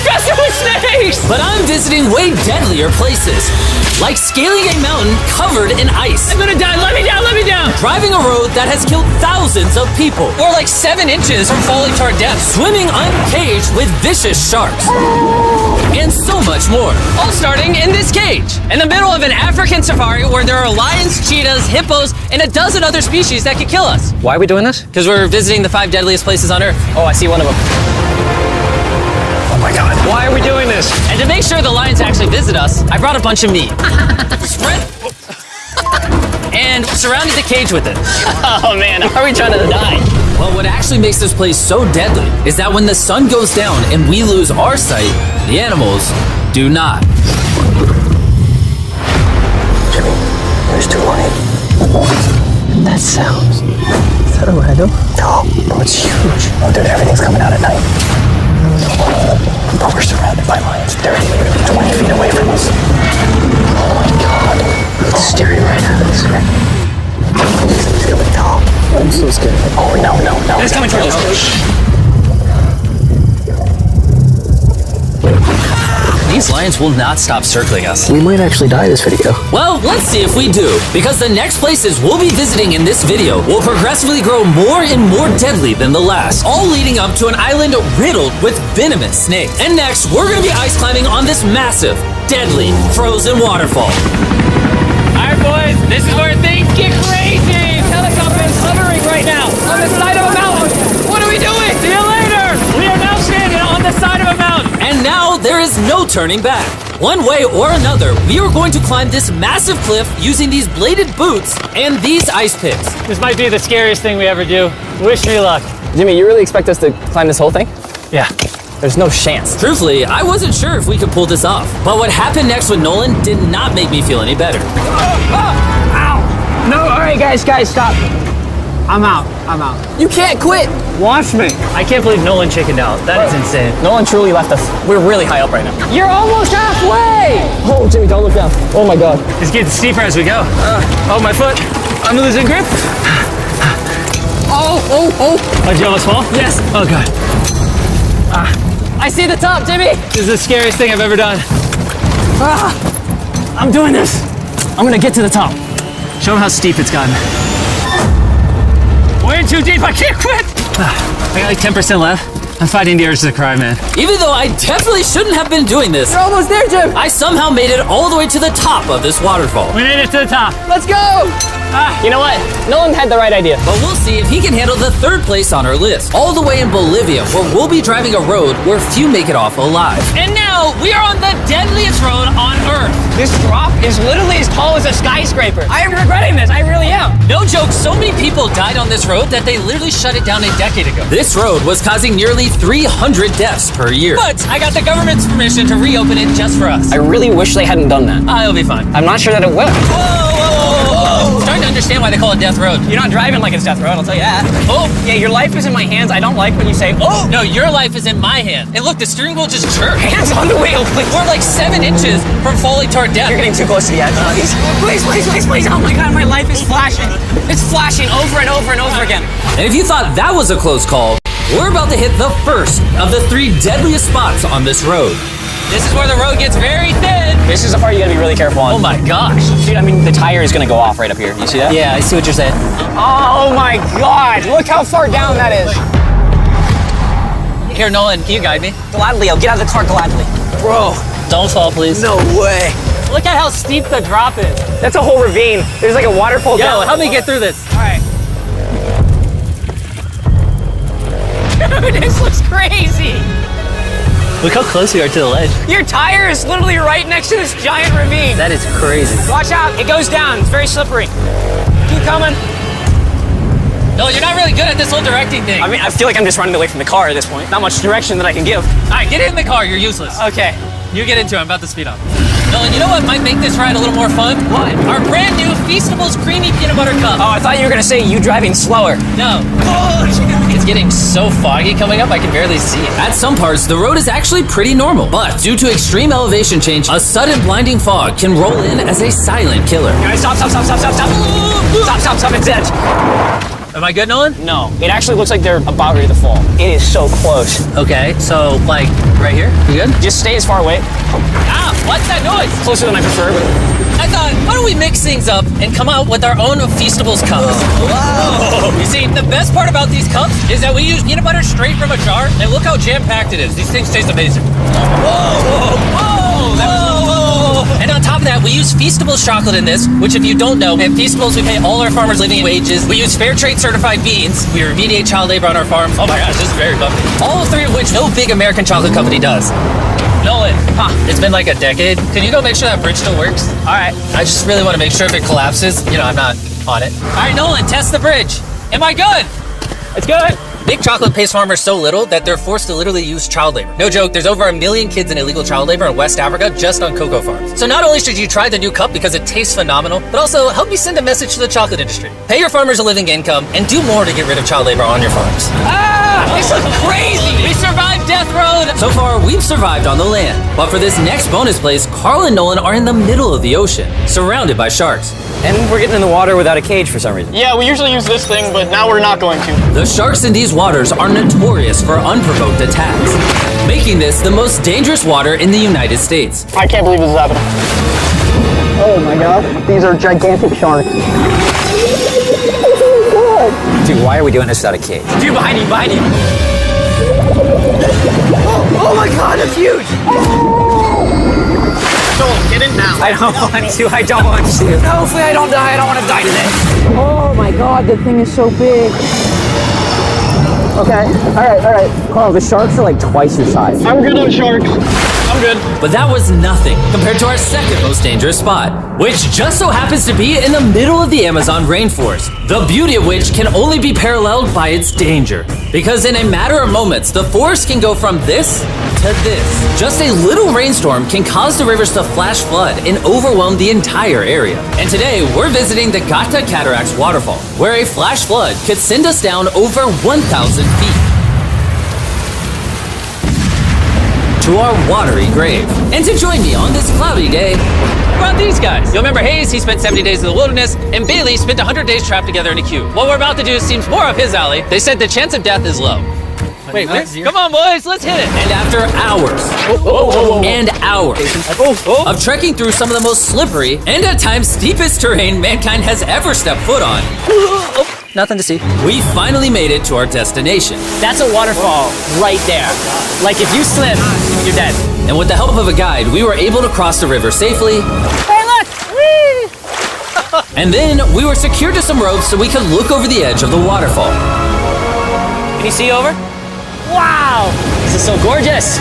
infested with snakes! But I'm visiting way deadlier places, like scaling a mountain covered in ice. I'm gonna die, let me down, let me down! Driving a road that has killed thousands of people. Or like 7 inches from falling to our death. Swimming uncaged with vicious sharks. And so much more. All starting in this cage, in the middle of an African safari where there are lions, cheetahs, hippos, and a dozen other species that could kill us. Why are we doing this? Because we're visiting the 5 deadliest places on Earth. Oh, I see one of them. Oh my God. Why are we doing this? And to make sure the lions actually visit us, I brought a bunch of meat. Spread... and surrounded the cage with it. Oh man, are we trying to die? Well, what actually makes this place so deadly is that when the sun goes down and we lose our sight, the animals do not. Jimmy, there's 2 lions. That sounds... Is that a rhino? No, bro, it's huge. Oh, dude, everything's coming out at night. Bro, we're surrounded by lions. They're literally 20 feet away from us. Oh my God. It's staring right at us. He's coming down. I'm so scared. Oh, no. It's coming towards us. These lions will not stop circling us. We might actually die this video. Well, let's see if we do, because the next places we'll be visiting in this video will progressively grow more and more deadly than the last, all leading up to an island riddled with venomous snakes. And next, we're gonna be ice climbing on this massive, deadly, frozen waterfall. Alright boys, this is where things get crazy! Helicopter is hovering right now on the side of a mountain! What are we doing? See you later! We are now standing on the side of a mountain! And now there is no turning back. One way or another, we are going to climb this massive cliff using these bladed boots and these ice picks. This might be the scariest thing we ever do. Wish me luck. Jimmy, you really expect us to climb this whole thing? Yeah. There's no chance. Truthfully, I wasn't sure if we could pull this off. But what happened next with Nolan did not make me feel any better. Ow! No, alright guys, stop. I'm out. You can't quit. Watch me. I can't believe Nolan chickened out. That is insane. No one truly left us. We're really high up right now. You're almost halfway! Oh, Jimmy, don't look down. Oh my God. It's getting steeper as we go. Oh, my foot. I'm losing grip. Oh, did you almost fall? Yes. Oh, God. I see the top, Jimmy. This is the scariest thing I've ever done. I'm doing this. I'm gonna get to the top. Show him how steep it's gotten. We're in too deep. I can't quit. I got like 10% left. I'm fighting the urge to cry, man. Even though I definitely shouldn't have been doing this, We're almost there, Jim. I somehow made it all the way to the top of this waterfall. We made it to the top. Let's go. You know what? Nolan had the right idea. But we'll see if he can handle the 3rd place on our list, all the way in Bolivia, where we'll be driving a road where few make it off alive. And now we are on the deadliest road on Earth. This drop is literally as tall as a skyscraper. I am regretting this. I really am. No joke, so many people died on this road that they literally shut it down a decade ago. This road was causing nearly 300 deaths per year. But I got the government's permission to reopen it just for us. I really wish they hadn't done that. It'll be fine. I'm not sure that it will. Whoa. Starting to understand why they call it Death Road. You're not driving like it's death road, I'll tell you that. Oh, Yeah, your life is in my hands. I don't like when you say, oh. no, your life is in my hand. And look, the steering wheel just jerked. Hands on the wheel, please. We're like 7 inches from falling to our death. You're getting too close to the edge. Please. Oh my God, my life is flashing. It's flashing over and over and over again. And if you thought that was a close call, we're about to hit the first of the 3 deadliest spots on this road. This is where the road gets very thin. This is the part you gotta be really careful on. Oh my gosh. Dude, I mean, the tire is gonna go off right up here. You see that? Yeah, I see what you're saying. Oh my God, look how far down that is. Here, Nolan, can you guide me? Gladly, I'll get out of the car gladly. Bro, Don't fall, please. no way. Look at how steep the drop is. That's a whole ravine. There's like a waterfall Yo, down. help me get through this. All right. Dude, this looks crazy. Look how close we are to the ledge. Your tire is literally right next to this giant ravine. That is crazy. Watch out, it goes down. It's very slippery. Keep coming. No, you're not really good at this whole directing thing. I mean, I feel like I'm just running away from the car at this point. Not much direction that I can give. All right, get in the car. You're useless. Okay. You get into it. I'm about to speed up. Nolan, you know what might make this ride a little more fun? What? Our brand new Feastables Creamy Peanut Butter Cup. Oh, I thought you were gonna say you driving slower. No. It's getting so foggy coming up, I can barely see it. At some parts, the road is actually pretty normal, but due to extreme elevation change, a sudden blinding fog can roll in as a silent killer. All right, stop, it's edge. Am I good, Nolan? No, it actually looks like they're about ready to fall. It is so close. Okay, so like right here? You good? Just stay as far away. Ah, what's that noise? Closer than I prefer, but I thought, why don't we mix things up and come out with our own Feastables cups? Wow! You see, the best part about these cups is that we use peanut butter straight from a jar, and look how jam-packed it is. These things taste amazing. Whoa! Whoa! Whoa! And on top of that, we use Feastables chocolate in this, which if you don't know, at Feastables we pay all our farmers living wages. We use fair trade certified beans. We remediate child labor on our farms. Oh my gosh, this is very lovely. All three of which no big American chocolate company does. Nolan, it's been like a decade. Can you go make sure that bridge still works? All right. I just really want to make sure if it collapses, I'm not on it. All right, Nolan, test the bridge. Am I good? it's good. Big chocolate pays farmers so little that they're forced to literally use child labor. No joke, there's over 1 million kids in illegal child labor in West Africa just on cocoa farms. So not only should you try the new cup because it tastes phenomenal, but also help me send a message to the chocolate industry. Pay your farmers a living income and do more to get rid of child labor on your farms. This looks crazy. We survived Death Road! So far, we've survived on the land. But for this next bonus place, Carl and Nolan are in the middle of the ocean, surrounded by sharks. And we're getting in the water without a cage for some reason. Yeah, we usually use this thing, but now we're not going to. The sharks in these waters are notorious for unprovoked attacks, making this the most dangerous water in the United States. I can't believe this is happening. Oh my god, these are gigantic sharks. Dude, why are we doing this without a cage? Dude, behind you, behind you. Oh my god, that's huge. Joel, get in now. I don't want to. I don't want to. No, hopefully I don't die. I don't want to die today. Oh my god, the thing is so big. Okay, alright. Carl, the sharks are like twice your size. I'm good on sharks. I'm good. But that was nothing compared to our second most dangerous spot, which just so happens to be in the middle of the Amazon rainforest, the beauty of which can only be paralleled by its danger. Because in a matter of moments, the forest can go from this to this. Just a little rainstorm can cause the rivers to flash flood and overwhelm the entire area. And today, we're visiting the Gata Cataracts waterfall, where a flash flood could send us down over 1,000 feet to our watery grave. And to join me on this cloudy day, what about these guys? You'll remember Hayes, he spent 70 days in the wilderness, and Bailey spent 100 days trapped together in a cube. What we're about to do seems more up his alley. They said the chance of death is low. Wait, come on, boys, let's hit it. And after hours and hours of trekking through some of the most slippery and at times steepest terrain mankind has ever stepped foot on, Nothing to see. we finally made it to our destination. That's a waterfall right there. Like if you slip, you're dead. And with the help of a guide, we were able to cross the river safely. Hey, look! Whee! And then we were secured to some ropes so we could look over the edge of the waterfall. Can you see over? Wow! This is so gorgeous.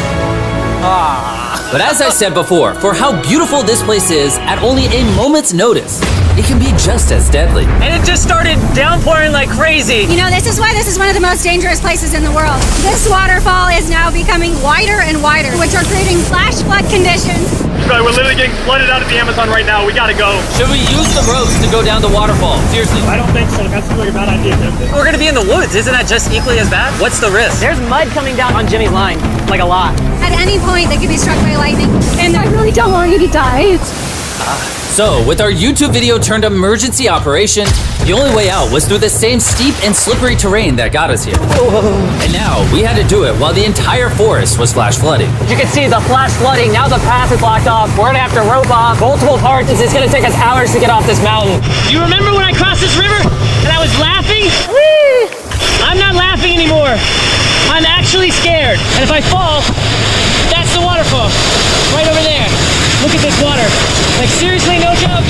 But as I said before, for how beautiful this place is, at only a moment's notice, it can be just as deadly. And it just started downpouring like crazy. You know, this is why this is one of the most dangerous places in the world. This waterfall is now becoming wider and wider, which are creating flash flood conditions. Sorry, we're literally getting flooded out of the Amazon right now. We gotta go. Should we use the ropes to go down the waterfall? Seriously. I don't think so. That seems like a bad idea. We're gonna be in the woods. Isn't that just equally as bad? What's the risk? There's mud coming down on Jimmy's line, like a lot. At any point, they could be struck by lightning. And I really don't want you to die. So, with our YouTube video turned emergency operation, the only way out was through the same steep and slippery terrain that got us here. And now, we had to do it while the entire forest was flash flooding. You can see the flash flooding. Now the path is blocked off. We're gonna have to rope off multiple parts. It's gonna take us hours to get off this mountain. You remember when I crossed this river and I was laughing? Whee! I'm not laughing anymore. I'm actually scared. And if I fall, that's the waterfall. Right over there. Look at this water. Like seriously, no joke.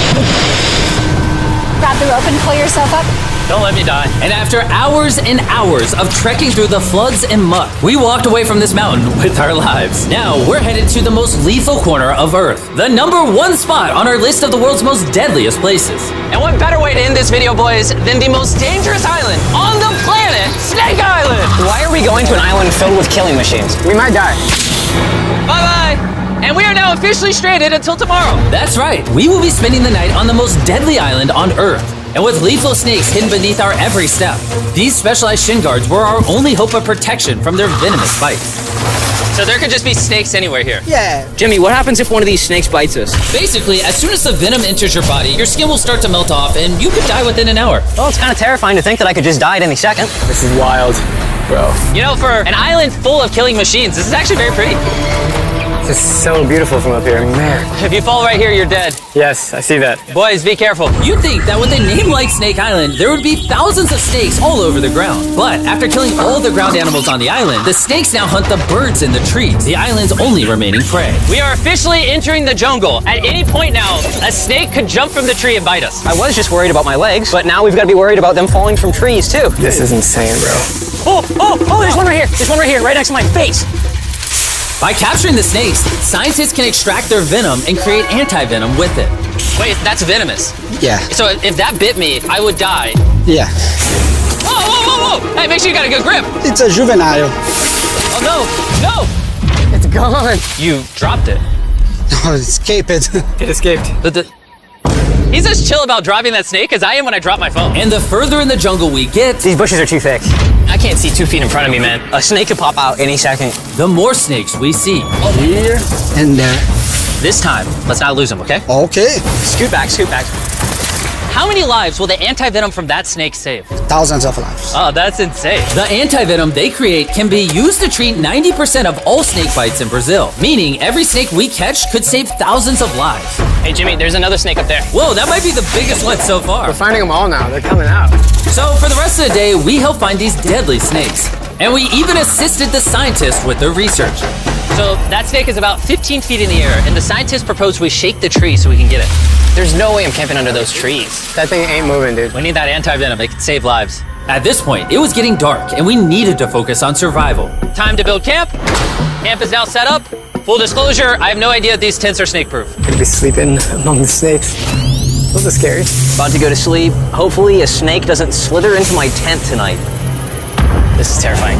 Grab the rope and pull yourself up. Don't let me die. And after hours and hours of trekking through the floods and muck, we walked away from this mountain with our lives. Now, we're headed to the most lethal corner of Earth, the #1 spot on our list of the world's most deadliest places. And what better way to end this video, boys, than the most dangerous island on the planet, Snake Island? Why are we going to an island filled with killing machines? We might die. Bye-bye! And we are now officially stranded until tomorrow. That's right. We will be spending the night on the most deadly island on Earth. And with lethal snakes hidden beneath our every step, these specialized shin guards were our only hope of protection from their venomous bites. So there could just be snakes anywhere here. Yeah. Jimmy, what happens if one of these snakes bites us? Basically, as soon as the venom enters your body, your skin will start to melt off and you could die within an hour. Well, it's kind of terrifying to think that I could just die at any second. This is wild, bro. You know, for an island full of killing machines, this is actually very pretty. This is so beautiful from up here, man. If you fall right here, you're dead. Yes, I see that. Boys, be careful. You'd think that with a name like Snake Island, there would be thousands of snakes all over the ground. But after killing all the ground animals on the island, the snakes now hunt the birds in the trees, the island's only remaining prey. We are officially entering the jungle. At any point now, a snake could jump from the tree and bite us. I was just worried about my legs, but now we've got to be worried about them falling from trees too. This is insane, bro. Oh, there's one right here. There's one right here, right next to my face. By capturing the snakes, scientists can extract their venom and create anti-venom with it. Wait, that's venomous. Yeah. So if that bit me, I would die. Yeah. Whoa. Hey, make sure you got a good grip. It's a juvenile. Oh, no. It's gone. You dropped it. Oh, escape it. It escaped. He's as chill about dropping that snake as I am when I drop my phone. And the further in the jungle we get, These bushes are too thick. I can't see 2 feet in front of me, man. A snake could pop out any second. the more snakes we see. Here and there. This time, let's not lose him, okay? Okay. Scoot back. How many lives will the anti-venom from that snake save? Thousands of lives. Oh, that's insane. The anti-venom they create can be used to treat 90% of all snake bites in Brazil, meaning every snake we catch could save thousands of lives. Hey, Jimmy, there's another snake up there. Whoa, that might be the biggest one so far. We're finding them all now. They're coming out. So for the rest of the day, we help find these deadly snakes. And we even assisted the scientists with their research. So that snake is about 15 feet in the air, and the scientists proposed we shake the tree so we can get it. There's no way I'm camping under those trees. That thing ain't moving, dude. We need that anti-venom. It could save lives. At this point, it was getting dark and we needed to focus on survival. Time to build camp. Camp is now set up. Full disclosure, I have no idea if these tents are snake-proof. Could be sleeping among the snakes. A little scary. About to go to sleep. Hopefully a snake doesn't slither into my tent tonight. This is terrifying.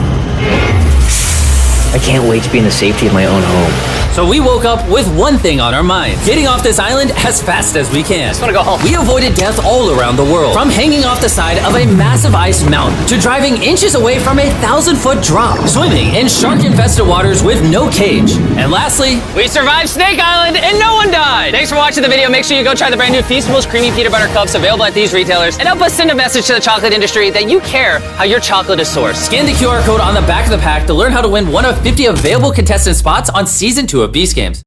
I can't wait to be in the safety of my own home. So we woke up with one thing on our minds: getting off this island as fast as we can. Just wanna go home. We avoided death all around the world, from hanging off the side of a massive ice mountain to driving inches away from a 1,000-foot drop, swimming in shark-infested waters with no cage, and lastly, We survived Snake Island and no one died! Thanks for watching the video. Make sure you go try the brand new Feastables Creamy Peanut Butter Cups available at these retailers, and help us send a message to the chocolate industry that you care how your chocolate is sourced. scan the QR code on the back of the pack to learn how to win one of 50 available contestant spots on Season 2 of Beast Games.